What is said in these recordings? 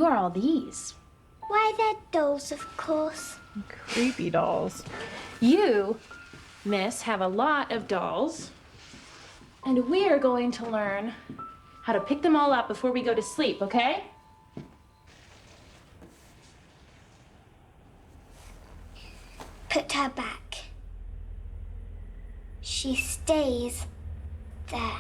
who are all these? Why, they're dolls, of course. Creepy dolls. You, miss, have a lot of dolls. And we're going to learn how to pick them all up before we go to sleep, okay? Put her back. She stays there.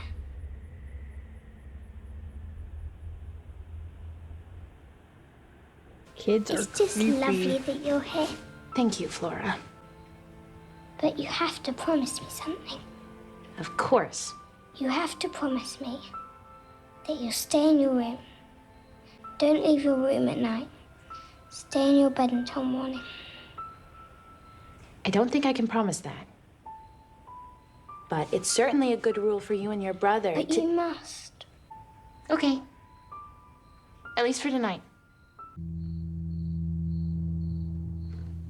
Kids are It's just creepy. lovely that you're here. Thank you, Flora. But you have to promise me something. Of course. You have to promise me that you'll stay in your room. Don't leave your room at night. Stay in your bed until morning. I don't think I can promise that. But it's certainly a good rule for you and your brother But to... you must. Okay. At least for tonight.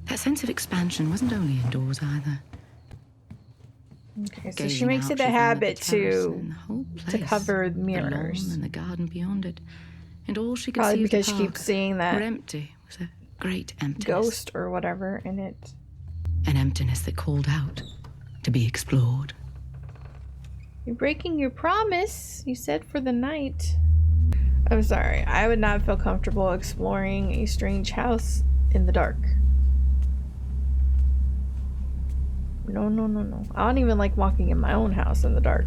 That sense of expansion wasn't only indoors either. Okay, so Gazing she makes out, it a she found that habit the terrace and the to whole place, cover the mirrors. lawn and the garden beyond it, and all she could Probably see because of she the keeps park seeing were that empty. It was a great emptiness. ghost or whatever in it. An emptiness that called out to be explored. You're breaking your promise. You said for the night. I'm sorry. I would not feel comfortable exploring a strange house in the dark. No, no, no, no. I don't even like walking in my own house in the dark.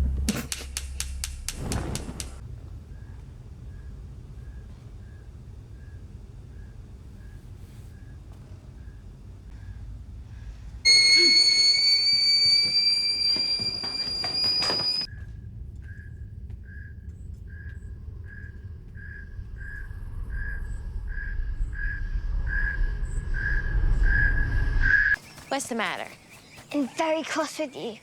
What's the matter? I'm very cross with you.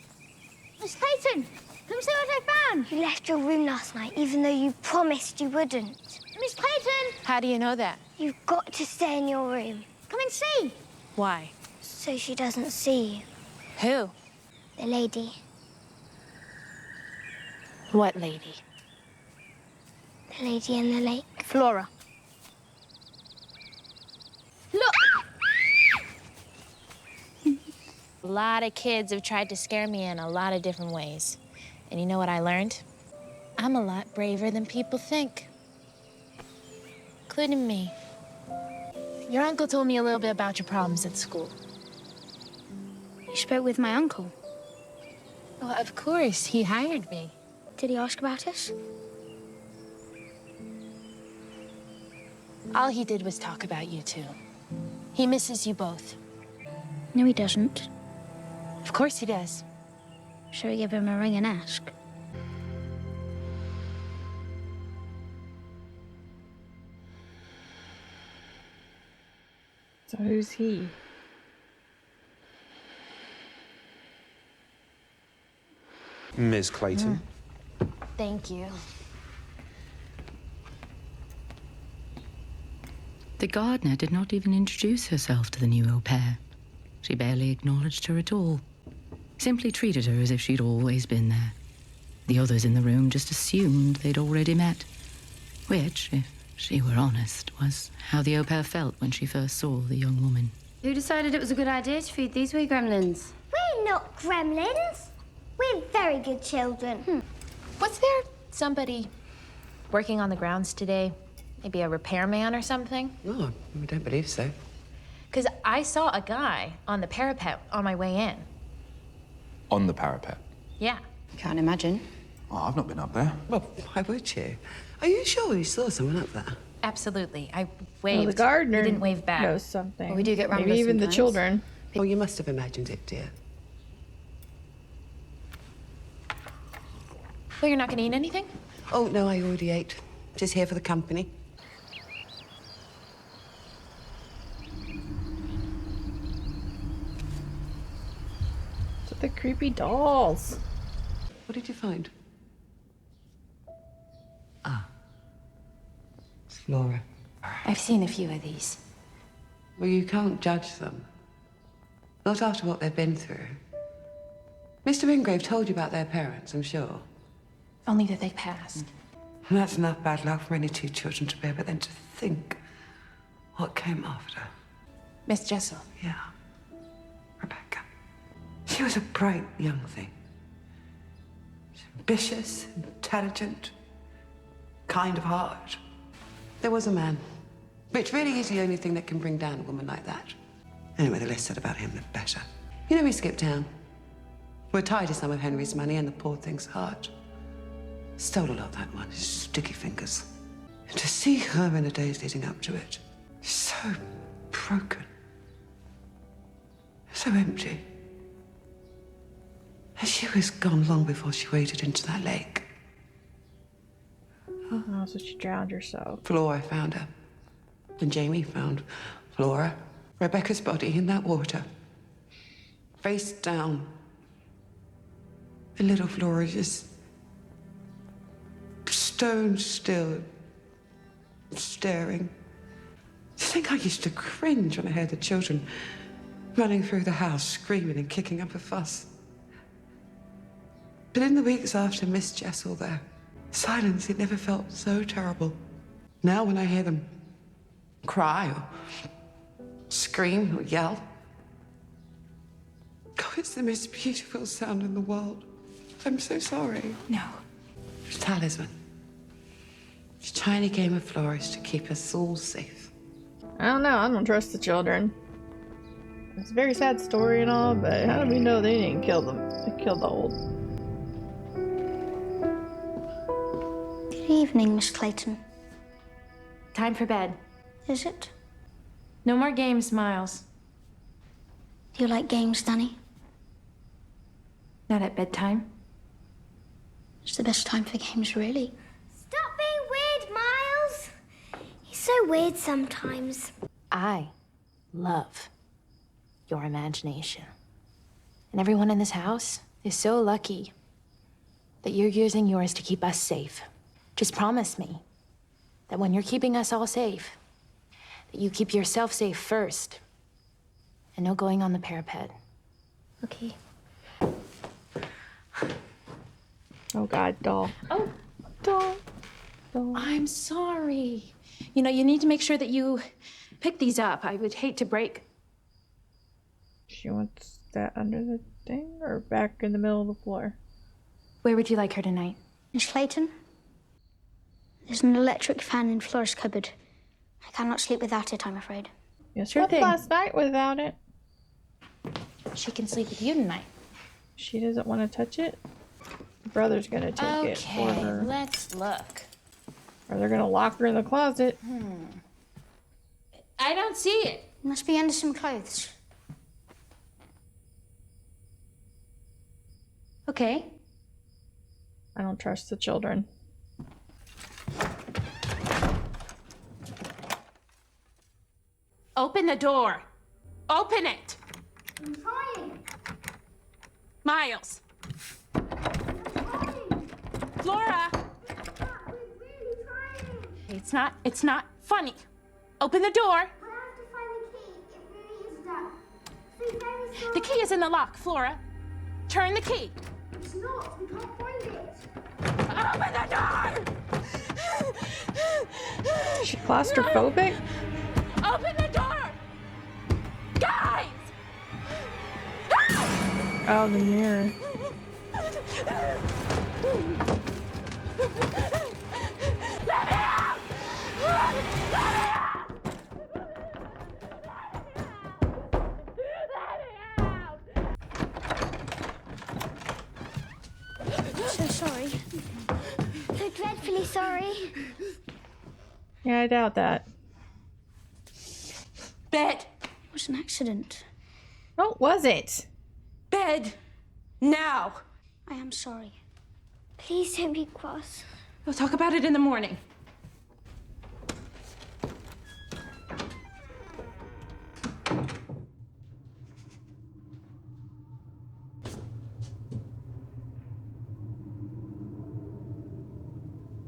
Miss Clayton, come see what I found. You left your room last night, even though you promised you wouldn't. Miss Clayton, How do you know that? You've got to stay in your room, come and see. Why? so she doesn't see you. Who? The lady. What lady? The lady in the lake. Flora. Look! A lot of kids have tried to scare me in a lot of different ways. And you know what I learned? I'm a lot braver than people think. Including me. Your uncle told me a little bit about your problems at school. You spoke with my uncle. Well, of course, he hired me. Did he ask about us? All he did was talk about you two. He misses you both. No, he doesn't. Of course he does. Shall we give him a ring and ask? So who's he? Ms. Clayton. Thank you. The gardener did not even introduce herself to the new au pair. She barely acknowledged her at all. Simply treated her as if she'd always been there. The others in the room just assumed they'd already met. Which, if she were honest, was how the au pair felt when she first saw the young woman. Who decided it was a good idea to feed these wee gremlins? We're not gremlins. We're very good children. Was there somebody working on the grounds today? Maybe a repairman or something? No, I don't believe so. Because I saw a guy on the parapet on my way in. On the parapet. Yeah. Can't imagine. Oh, I've not been up there. Well, why would you? Are you sure you saw someone up there? Absolutely. I Well, waved. the gardener He didn't wave back. knows something. Well, we do get Maybe ramblers even the sometimes. children. Oh, you must have imagined it, dear. Well, you're not going to eat anything? Oh, no, I already ate. Just here for the company. So the creepy dolls. What did you find? Ah. It's Flora. I've seen a few of these. Well, you can't judge them. Not after what they've been through. Mr. Ingrave told you about their parents, I'm sure. Only that they passed. And that's enough bad luck for any two children to bear, but then to think What came after? Miss Jessel. Yeah. Rebecca. She was a bright young thing. Ambitious, intelligent, kind of heart. There was a man, which really is the only thing that can bring down a woman like that. Anyway, the less said about him, the better. You know, he skipped town. We're tied to some of Henry's money and the poor thing's heart. Stole a lot, that one, his sticky fingers. And to see her in the days leading up to it, so broken, so empty. And she was gone long before she waded into that lake. Oh, so she drowned herself. Flora found her. And Jamie found Flora, Rebecca's body in that water. Face down. And little Flora just stone still, staring. I think I used to cringe when I heard the children running through the house, screaming and kicking up a fuss. But in the weeks after Miss Jessel there, silence, it never felt so terrible. Now when I hear them cry or scream or yell, oh, it's the most beautiful sound in the world. I'm so sorry. No. It's a talisman. It's a tiny game of Flora's to keep us all safe. I don't know. I don't trust the children. It's a very sad story and all, but how do we know they didn't kill them? They killed the old. Good evening, Miss Clayton. Time for bed. Is it? No more games, Miles. Do you like games, Danny? Not at bedtime. It's the best time for games, really. Stop being weird, Miles. He's so weird sometimes. I love your imagination. And everyone in this house is so lucky that you're using yours to keep us safe. Just promise me that when you're keeping us all safe, that you keep yourself safe first. And no going on the parapet. Okay. Oh God, doll. Oh, Doll. I'm sorry. You know, you need to make sure that you pick these up. I would hate to break. She wants that under the thing or back in the middle of the floor? Where would you like her tonight? Miss Clayton? There's an electric fan in Flora's cupboard. I cannot sleep without it, I'm afraid. You Sure slept thing. last night without it. She can sleep with you tonight. She doesn't want to touch it. Brother's gonna take it for Okay, her. let's look. Or they're gonna lock her in the closet. I don't see it. It must be under some clothes. Okay. I don't trust the children. Open the door. Open it. I'm trying. Miles. I'm trying. Flora. We're really trying. It's not funny. Open the door. I have to find the key. It really is done. Be very sorry. The key is in the lock, Flora. Turn the key. It's not. We can't find it. Open the door. Is she claustrophobic? Open the door. Guys. Oh, the mirror. Let me out. Let me out. I'm so sorry. So dreadfully sorry. Yeah, I doubt that. Bed. It was an accident. Oh, was it? Bed. Now. I am sorry. Please don't be cross. We'll talk about it in the morning.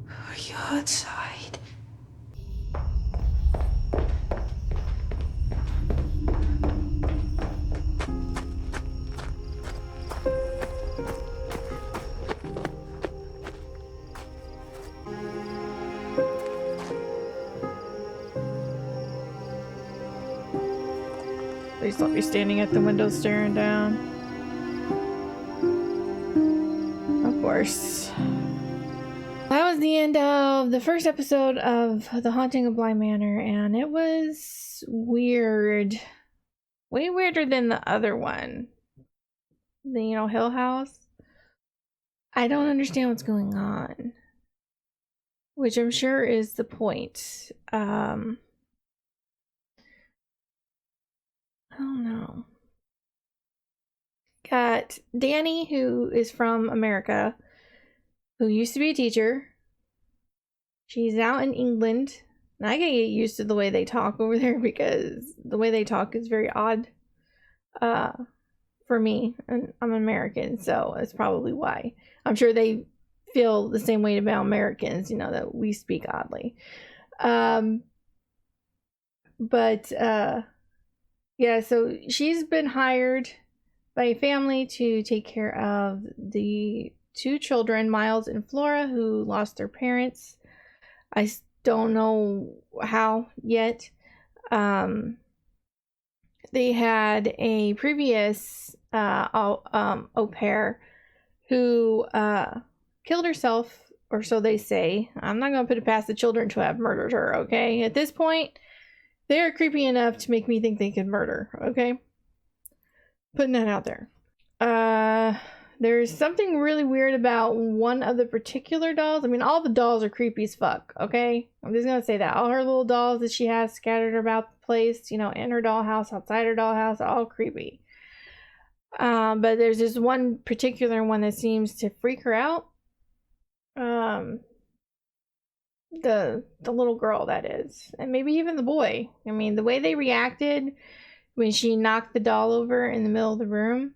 Are you outside? course, I'll be standing at the window staring down. Of course. That was the end of the first episode of The Haunting of Bly Manor, and it was weird. Way weirder than the other one. The, Hill House. I don't understand what's going on. Which I'm sure is the point. I don't know. Got Danny, who is from America, who used to be a teacher. She's out in England. And I can get used to the way they talk over there because the way they talk is very odd for me. And I'm American, so that's probably why. I'm sure they feel the same way about Americans, that we speak oddly. Yeah, so she's been hired by a family to take care of the 2 children, Miles and Flora, who lost their parents. I don't know how yet. They had a previous au pair who killed herself, or so they say. I'm not going to put it past the children to have murdered her, okay? At this point, they're creepy enough to make me think they could murder, okay? Putting that out there. There's something really weird about one of the particular dolls. I mean, all the dolls are creepy as fuck, okay? I'm just gonna say that. All her little dolls that she has scattered about the place, in her dollhouse, outside her dollhouse, all creepy. But there's this one particular one that seems to freak her out. The little girl, that is. And maybe even the boy. I mean, the way they reacted when she knocked the doll over in the middle of the room.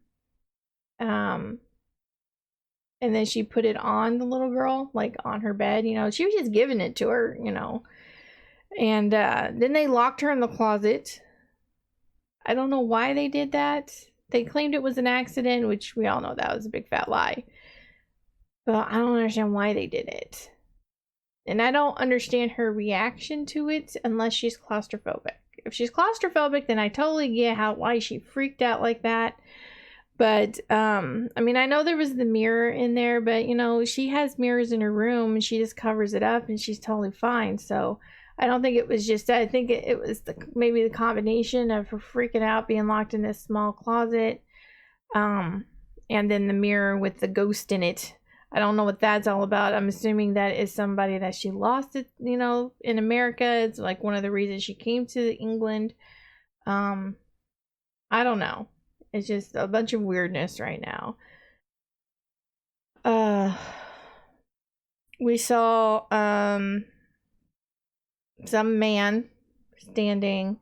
And then she put it on the little girl, like on her bed, she was just giving it to her, and then they locked her in the closet. I don't know why they did that. They claimed it was an accident, which we all know that was a big fat lie, but I don't understand why they did it, and I don't understand her reaction to it unless she's claustrophobic. If she's claustrophobic, then I totally get why she freaked out like that. But, I mean, I know there was the mirror in there, but, she has mirrors in her room and she just covers it up and she's totally fine. So I don't think it was just that. I think it was maybe the combination of her freaking out, being locked in this small closet, and then the mirror with the ghost in it. I don't know what that's all about. I'm assuming that is somebody that she lost it, in America. It's like one of the reasons she came to England. I don't know. It's just a bunch of weirdness right now. We saw some man standing,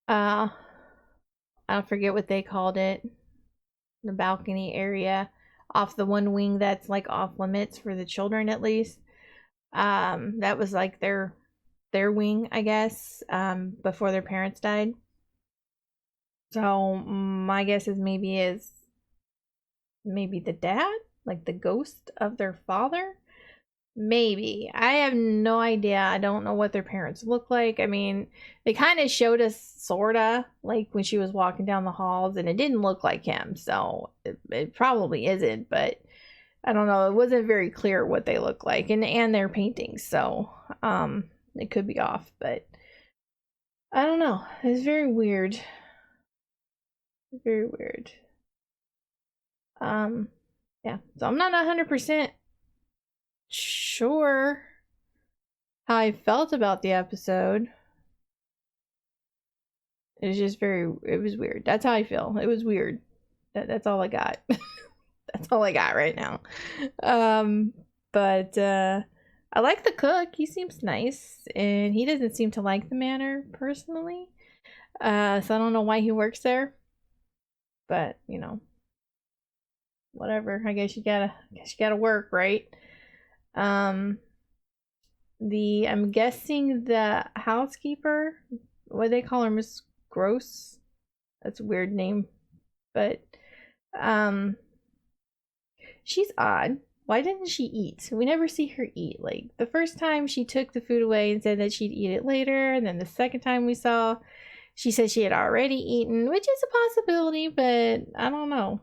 I forget what they called it, the balcony area off the one wing that's like off limits for the children, at least. That was like their wing, I guess, before their parents died. So my guess is maybe the dad, like the ghost of their father. Maybe. I have no idea. I don't know what their parents look like. I mean, they kind of showed us sorta like when she was walking down the halls, and it didn't look like him. So it probably isn't, but I don't know. It wasn't very clear what they look like, and their paintings. So it could be off, but I don't know. It's very weird. Very weird. Yeah. So I'm not 100% sure how I felt about the episode. It was just it was weird. That's how I feel. It was weird. That's all I got. That's all I got right now. But I like the cook. He seems nice, and he doesn't seem to like the manor personally. So I don't know why he works there. But, whatever. I guess you gotta work, right? I'm guessing the housekeeper, what do they call her, Miss Gross? That's a weird name, but she's odd. Why didn't she eat? We never see her eat. Like, the first time she took the food away and said that she'd eat it later, and then the second time we saw, She said she had already eaten, which is a possibility, but I don't know.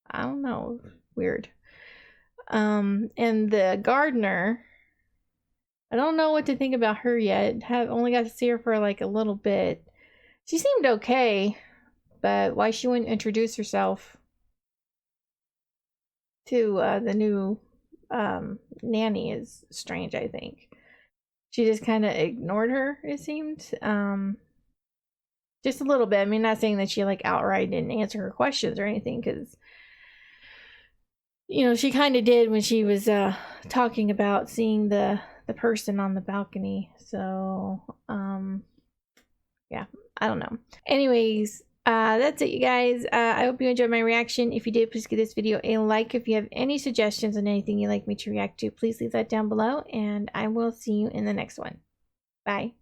I don't know. Weird. And the gardener, I don't know what to think about her yet. Have only got to see her for like a little bit. She seemed okay, but why she wouldn't introduce herself to the new nanny is strange, I think. She just kind of ignored her, it seemed. Just a little bit. I mean, not saying that she like outright didn't answer her questions or anything, because you know, she kind of did when she was talking about seeing the person on the balcony. So, yeah, I don't know. Anyways, that's it, you guys. I hope you enjoyed my reaction. If you did, please give this video a like. If you have any suggestions on anything you'd like me to react to, please leave that down below, and I will see you in the next one. Bye.